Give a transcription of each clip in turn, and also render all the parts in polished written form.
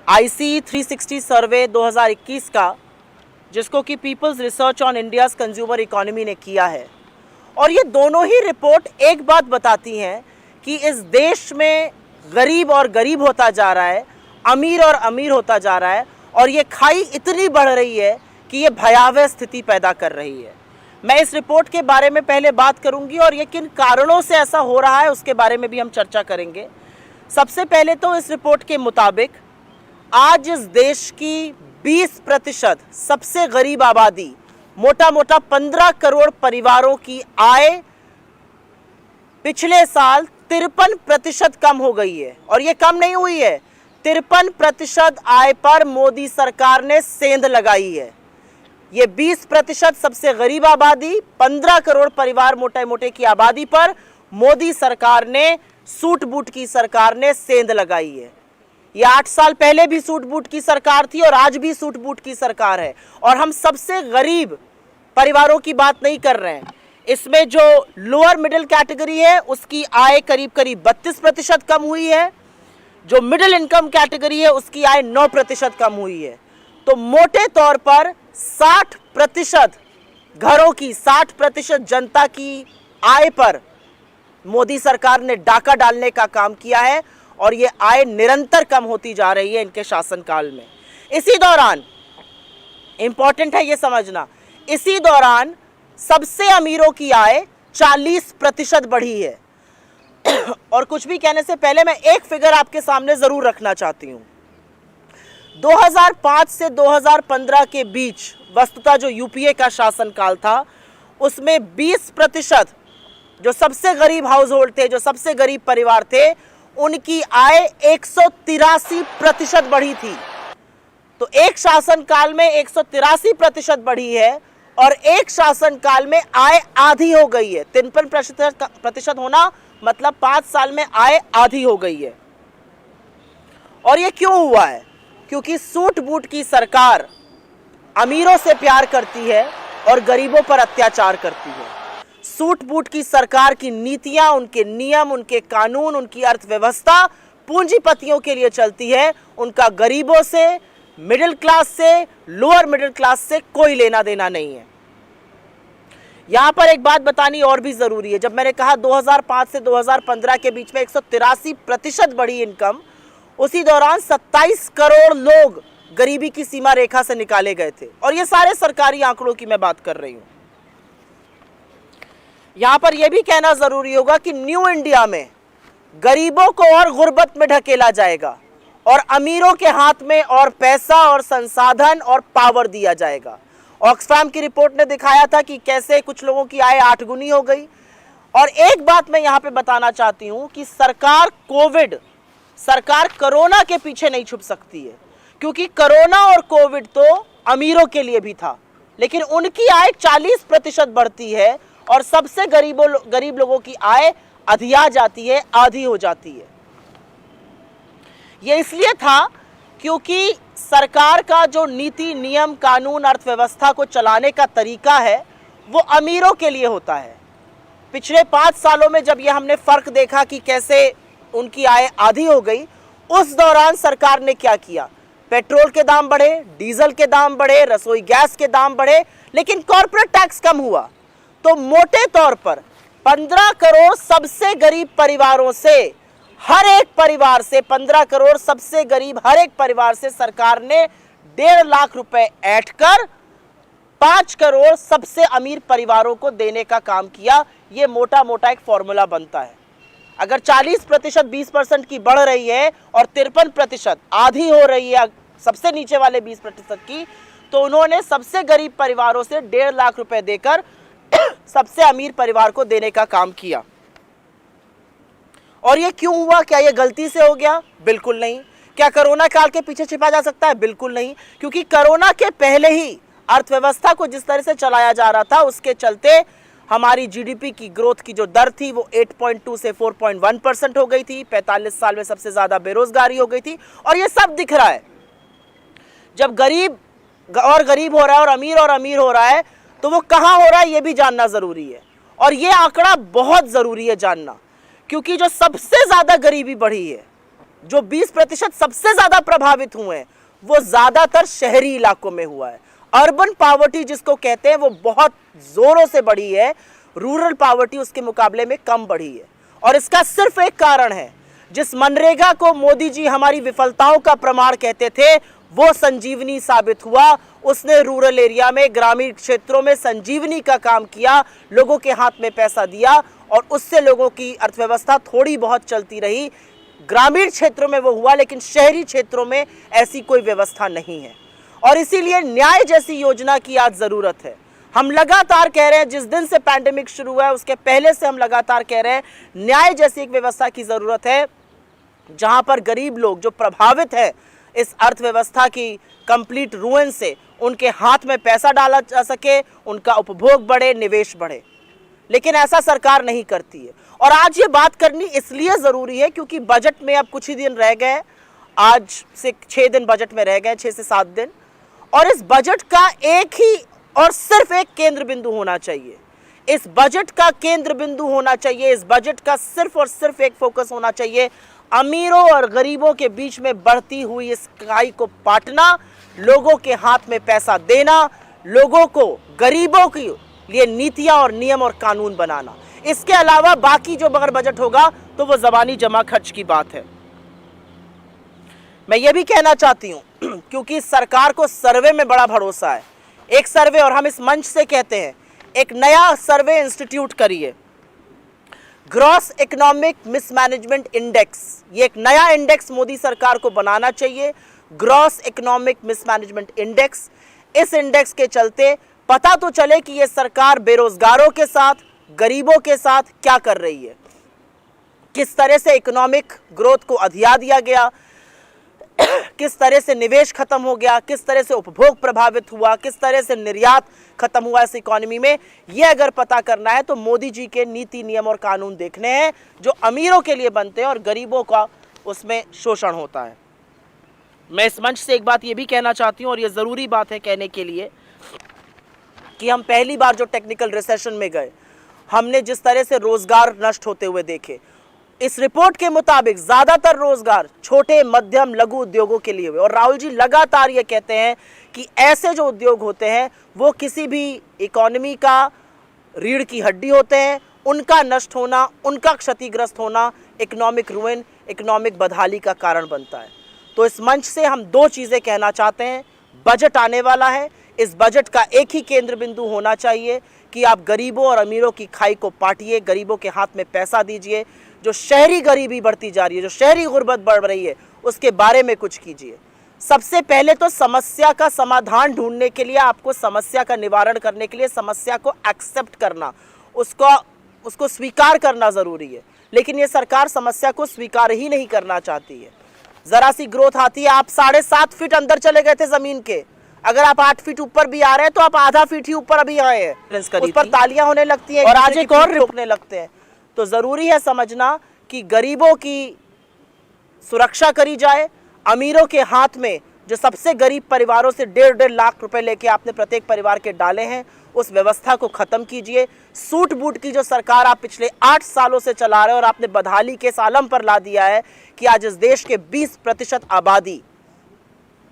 IC 360 सर्वे 2021 का, जिसको कि people's research on India's consumer economy ने किया है। और ये दोनों ही रिपोर्ट एक बात बताती हैं कि इस देश में गरीब और गरीब होता जा रहा है, अमीर और अमीर होता जा रहा है, और ये खाई इतनी बढ़ रही है कि ये भयावह स्थिति पैदा कर रही है। मैं इस रिपोर्ट के बारे में पहले बात करूंगी और ये किन कारणों से ऐसा हो रहा है उसके बारे में भी हम चर्चा करेंगे। सबसे पहले तो इस रिपोर्ट के मुताबिक आज इस देश की 20% सबसे गरीब आबादी, मोटा मोटा 15 करोड़ परिवारों की आय पिछले साल 53% कम हो गई है। और ये कम नहीं हुई है, 53% आय पर मोदी सरकार ने सेंध लगाई है। ये 20% सबसे गरीब आबादी, 15 करोड़ परिवार मोटे मोटे की आबादी पर मोदी सरकार ने, सूट बूट की सरकार ने सेंध लगाई है। ये 8 साल पहले भी सूट बूट की सरकार थी और आज भी सूट बूट की सरकार है। और हम सबसे गरीब परिवारों की बात नहीं कर रहे हैं। इसमें जो लोअर मिडिल कैटेगरी है उसकी आय करीब करीब 32% कम हुई है। जो मिडिल इनकम कैटेगरी है उसकी आय 9% कम हुई है। तो मोटे तौर पर 60% घरों की, 60% जनता की आय पर मोदी सरकार ने डाका डालने का काम किया है और ये आय निरंतर कम होती जा रही है इनके शासनकाल में। इसी दौरान, इंपॉर्टेंट है ये समझना, इसी दौरान सबसे अमीरों की आय 40% बढ़ी है। और कुछ भी कहने से पहले मैं एक फिगर आपके सामने जरूर रखना चाहती हूं। 2005 से 2015 के बीच वस्तुतः जो यूपीए का शासनकाल था उसमें 20% जो सबसे गरीब हाउस होल्ड थे, जो सबसे गरीब परिवार थे, उनकी आय 183% बढ़ी थी। तो एक शासनकाल में 183% बढ़ी है और एक शासनकाल में आय आधी हो गई है। 53% होना मतलब 5 साल में आय आधी हो गई है। और ये क्यों हुआ है? क्योंकि सूट बूट की सरकार अमीरों से प्यार करती है और गरीबों पर अत्याचार करती है। सूट बूट की सरकार की नीतियां, उनके नियम, उनके कानून, उनकी अर्थव्यवस्था पूंजीपतियों के लिए चलती है। उनका गरीबों से, मिडिल क्लास से, लोअर मिडिल क्लास से कोई लेना देना नहीं है। यहां पर एक बात बतानी और भी जरूरी है। जब मैंने कहा 2005 से 2015 के बीच में 183% बढ़ी इनकम, उसी दौरान 27 करोड़ लोग गरीबी की सीमा रेखा से निकाले गए थे। और ये सारे सरकारी आंकड़ों की मैं बात कर रही हूं। यहां पर यह भी कहना जरूरी होगा कि न्यू इंडिया में गरीबों को और गुर्बत में ढकेला जाएगा और अमीरों के हाथ में और पैसा और संसाधन और पावर दिया जाएगा। ऑक्सफैम की रिपोर्ट ने दिखाया था कि कैसे कुछ लोगों की आय 8 गुनी हो गई। और एक बात मैं यहां पे बताना चाहती हूं कि सरकार कोरोना के पीछे नहीं छुप सकती है, क्योंकि कोरोना और कोविड तो अमीरों के लिए भी था, लेकिन उनकी आय 40% बढ़ती है और सबसे गरीब लोगों की आय अधिया जाती है, आधी हो जाती है। यह इसलिए था क्योंकि सरकार का जो नीति, नियम, कानून, अर्थव्यवस्था को चलाने का तरीका है वो अमीरों के लिए होता है। पिछले 5 सालों में जब ये हमने फर्क देखा कि कैसे उनकी आय आधी हो गई, उस दौरान सरकार ने क्या किया? पेट्रोल के दाम बढ़े, डीजल के दाम बढ़े, रसोई गैस के दाम बढ़े, लेकिन कॉर्पोरेट टैक्स कम हुआ। तो मोटे तौर पर 15 करोड़ सबसे गरीब परिवारों से, हर एक परिवार से, 15 करोड़ सबसे गरीब हर एक परिवार से सरकार ने 1.5 लाख रुपए ऐड कर 5 करोड़ सबसे अमीर परिवारों को देने का काम किया। ये मोटा मोटा एक फॉर्मूला बनता है। अगर 40% 20% की बढ़ रही है और 53% आधी हो रही है सबसे नीचे वाले 20% की, तो उन्होंने सबसे गरीब परिवारों से 1.5 लाख रुपए देकर सबसे अमीर परिवार को देने का काम किया। और ये क्यों हुआ? क्या ये गलती से हो गया? बिल्कुल नहीं। क्या कोरोना काल के पीछे छिपा जा सकता है? बिल्कुल नहीं, क्योंकि कोरोना के पहले ही अर्थव्यवस्था को जिस तरह से चलाया जा रहा था उसके चलते हमारी जीडीपी की ग्रोथ की जो दर थी वो 8.2 से 4.1% हो गई थी। 45 साल में सबसे ज्यादा बेरोजगारी हो गई थी। और ये सब दिख रहा है। जब गरीब और गरीब हो रहा है और अमीर हो रहा है, तो वो कहां हो रहा है ये भी जानना जरूरी है। और ये आंकड़ा बहुत जरूरी है जानना, क्योंकि जो सबसे ज्यादा गरीबी बढ़ी है जो 20% सबसे ज्यादा प्रभावित हुए हैं वो ज्यादातर शहरी इलाकों में हुआ है। अर्बन पावर्टी जिसको कहते हैं वो बहुत जोरों से बढ़ी है, रूरल पावर्टी उसके मुकाबले में कम बढ़ी है। और इसका सिर्फ एक कारण है, जिस मनरेगा को मोदी जी हमारी विफलताओं का प्रमाण कहते थे वो संजीवनी साबित हुआ। उसने रूरल एरिया में, ग्रामीण क्षेत्रों में संजीवनी का काम किया, लोगों के हाथ में पैसा दिया और उससे लोगों की अर्थव्यवस्था थोड़ी बहुत चलती रही। ग्रामीण क्षेत्रों में वो हुआ, लेकिन शहरी क्षेत्रों में ऐसी कोई व्यवस्था नहीं है। और इसीलिए न्याय जैसी योजना की आज जरूरत है। हम लगातार कह रहे हैं, जिस दिन से पैंडेमिक शुरू हुआ है उसके पहले से हम लगातार कह रहे हैं, न्याय जैसी एक व्यवस्था की जरूरत है जहां पर गरीब लोग जो प्रभावित है इस अर्थव्यवस्था की कंप्लीट रुइन से, उनके हाथ में पैसा डाला जा सके, उनका उपभोग बढ़े, निवेश बढ़े। लेकिन ऐसा सरकार नहीं करती है। और आज ये बात करनी इसलिए जरूरी है क्योंकि बजट में अब कुछ ही दिन रह गए, आज से 6 दिन बजट में रह गए, 6 से 7 दिन। और इस बजट का एक ही और सिर्फ एक केंद्र बिंदु होना चाहिए। इस बजट का केंद्र बिंदु होना चाहिए, इस बजट का सिर्फ और सिर्फ एक फोकस होना चाहिए, अमीरों और गरीबों के बीच में बढ़ती हुई इस खाई को पाटना, लोगों के हाथ में पैसा देना, लोगों को, गरीबों के लिए नीतियां और नियम और कानून बनाना। इसके अलावा बाकी जो अगर बजट होगा तो वो जबानी जमा खर्च की बात है। मैं ये भी कहना चाहती हूं क्योंकि सरकार को सर्वे में बड़ा भरोसा है। एक सर्वे, और हम इस मंच से कहते हैं, एक नया सर्वे इंस्टीट्यूट करिए, ग्रॉस इकोनॉमिक मिसमैनेजमेंट इंडेक्स। ये एक नया इंडेक्स मोदी सरकार को बनाना चाहिए, ग्रॉस इकोनॉमिक मिसमैनेजमेंट इंडेक्स। इस इंडेक्स के चलते पता तो चले कि ये सरकार बेरोजगारों के साथ, गरीबों के साथ क्या कर रही है, किस तरह से इकोनॉमिक ग्रोथ को अधिया दिया गया, किस तरह से निवेश खत्म हो गया, किस तरह से उपभोग प्रभावित हुआ, किस तरह से निर्यात खत्म हुआ इस इकोनॉमी में। ये अगर पता करना है तो मोदी जी के नीति, नियम और कानून देखने हैं जो अमीरों के लिए बनते हैं और गरीबों का उसमें शोषण होता है। मैं इस मंच से एक बात ये भी कहना चाहती हूँ, और ये ज़रूरी बात है कहने के लिए, कि हम पहली बार जो टेक्निकल रिसेशन में गए, हमने जिस तरह से रोजगार नष्ट होते हुए देखे, इस रिपोर्ट के मुताबिक ज्यादातर रोजगार छोटे, मध्यम, लघु उद्योगों के लिए हुए। और राहुल जी लगातार ये कहते हैं कि ऐसे जो उद्योग होते हैं वो किसी भी इकोनॉमी का रीढ़ की हड्डी होते हैं, उनका नष्ट होना, उनका क्षतिग्रस्त होना इकोनॉमिक रुइन, इकोनॉमिक बदहाली का कारण बनता है। तो इस मंच से हम 2 चीज़ें कहना चाहते हैं। बजट आने वाला है, इस बजट का एक ही केंद्र बिंदु होना चाहिए कि आप गरीबों और अमीरों की खाई को पाटिए, गरीबों के हाथ में पैसा दीजिए। जो शहरी गरीबी बढ़ती जा रही है, जो शहरी गुर्बत बढ़ रही है, उसके बारे में कुछ कीजिए। सबसे पहले तो समस्या का समाधान ढूंढने के लिए, आपको समस्या का निवारण करने के लिए समस्या को एक्सेप्ट करना, उसको स्वीकार करना ज़रूरी है। लेकिन ये सरकार समस्या को स्वीकार ही नहीं करना चाहती है। ज़रा सी ग्रोथ आती है, आप 7.5 फीट अंदर चले गए थे ज़मीन के, अगर आप 8 फीट ऊपर भी आ रहे हैं तो आप आधा फीट ही ऊपर अभी आए हैं, उस पर तालियां होने लगती हैं और आज एक और रोकने लगते हैं। तो ज़रूरी है समझना कि गरीबों की सुरक्षा करी जाए। अमीरों के हाथ में, जो सबसे गरीब परिवारों से 1.5 लाख रुपए लेके आपने प्रत्येक परिवार के डाले हैं, उस व्यवस्था को ख़त्म कीजिए। सूट बूट की जो सरकार आप पिछले 8 सालों से चला रहे हैं, और आपने बदहाली के इस आलम पर ला दिया है कि आज इस देश के 20% आबादी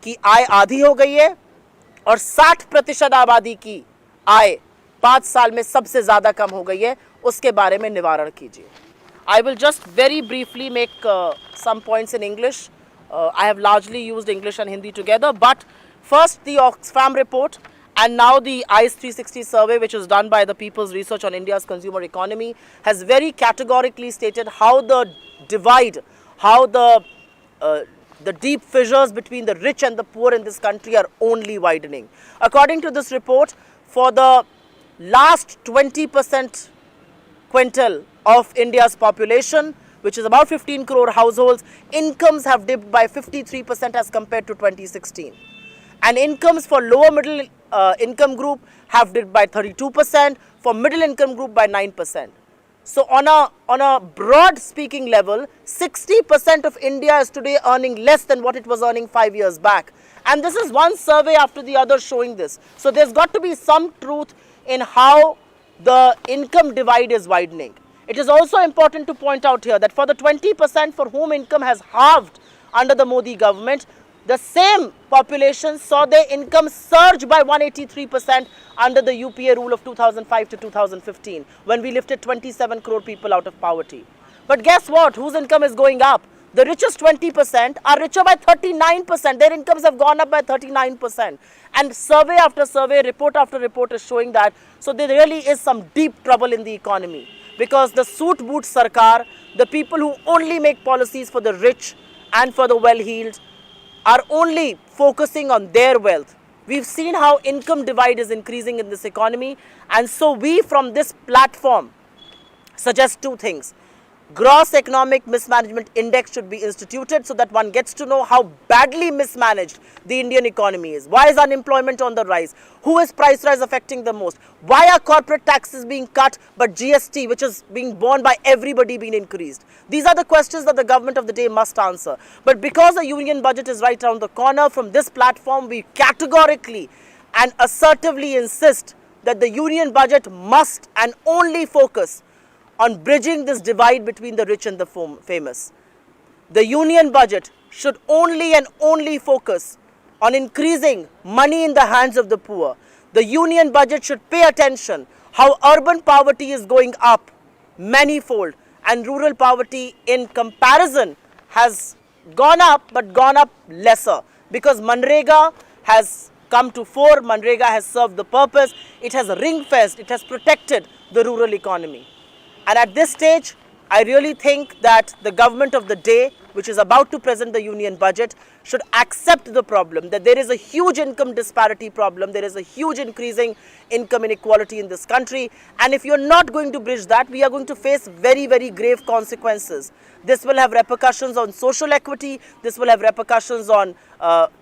की आय आधी हो गई है और 60% आबादी की आय 5 साल में सबसे ज़्यादा कम हो गई है। उसके बारे में निवारण कीजिए। I will just very briefly make some points in English. I have largely used English and Hindi together, but first the Oxfam report and now the ICE 360 survey, which is done by the People's Research on India's consumer economy, has very categorically stated how the divide, how the deep fissures between the rich and the poor in this country are only widening. According to this report, for the last 20% quintile of India's population, which is about 15 crore households, incomes have dipped by 53% as compared to 2016. And incomes for lower middle income group have dipped by 32%, for middle income group by 9%. So on a broad speaking level, 60% of India is today earning less than what it was earning 5 years back. And this is one survey after the other showing this. So there's got to be some truth in how the income divide is widening. It is also important to point out here that for the 20% for whom income has halved under the Modi government, the same population saw their income surge by 183% under the UPA rule of 2005 to 2015, when we lifted 27 crore people out of poverty. But guess what? Whose income is going up? The richest 20% are richer by 39%. Their incomes have gone up by 39%. And survey after survey, report after report is showing that. So there really is some deep trouble in the economy. Because the suit boot sarkar, the people who only make policies for the rich and for the well-heeled, are only focusing on their wealth. We've seen how income divide is increasing in this economy. And so we from this platform suggest two things. Gross Economic Mismanagement Index should be instituted so that one gets to know how badly mismanaged the Indian economy is. Why is unemployment on the rise? Who is price rise affecting the most? Why are corporate taxes being cut but GST, which is being borne by everybody, being increased? These are the questions that the government of the day must answer. But because the union budget is right around the corner, from this platform we categorically and assertively insist that the union budget must and only focus on bridging this divide between the rich and the famous. The union budget should only and only focus on increasing money in the hands of the poor. The union budget should pay attention how urban poverty is going up manifold and rural poverty in comparison has gone up but gone up lesser, because Manrega has come to fore, Manrega has served the purpose, it has ring-fenced, it has protected the rural economy. And at this stage, I really think that the government of the day, which is about to present the union budget, should accept the problem that there is a huge income disparity problem, there is a huge increasing income inequality in this country, and if you're not going to bridge that, we are going to face very, very grave consequences. This will have repercussions on social equity, this will have repercussions on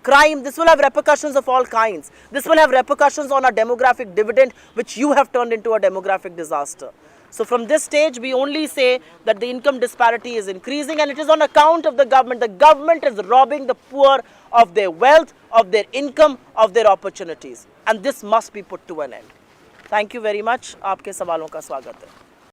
crime, this will have repercussions of all kinds. This will have repercussions on our demographic dividend, which you have turned into a demographic disaster. So from this stage, we only say that the income disparity is increasing, and it is on account of the government. The government is robbing the poor of their wealth, of their income, of their opportunities. And this must be put to an end. Thank you very much. आपके सवालों का स्वागत है.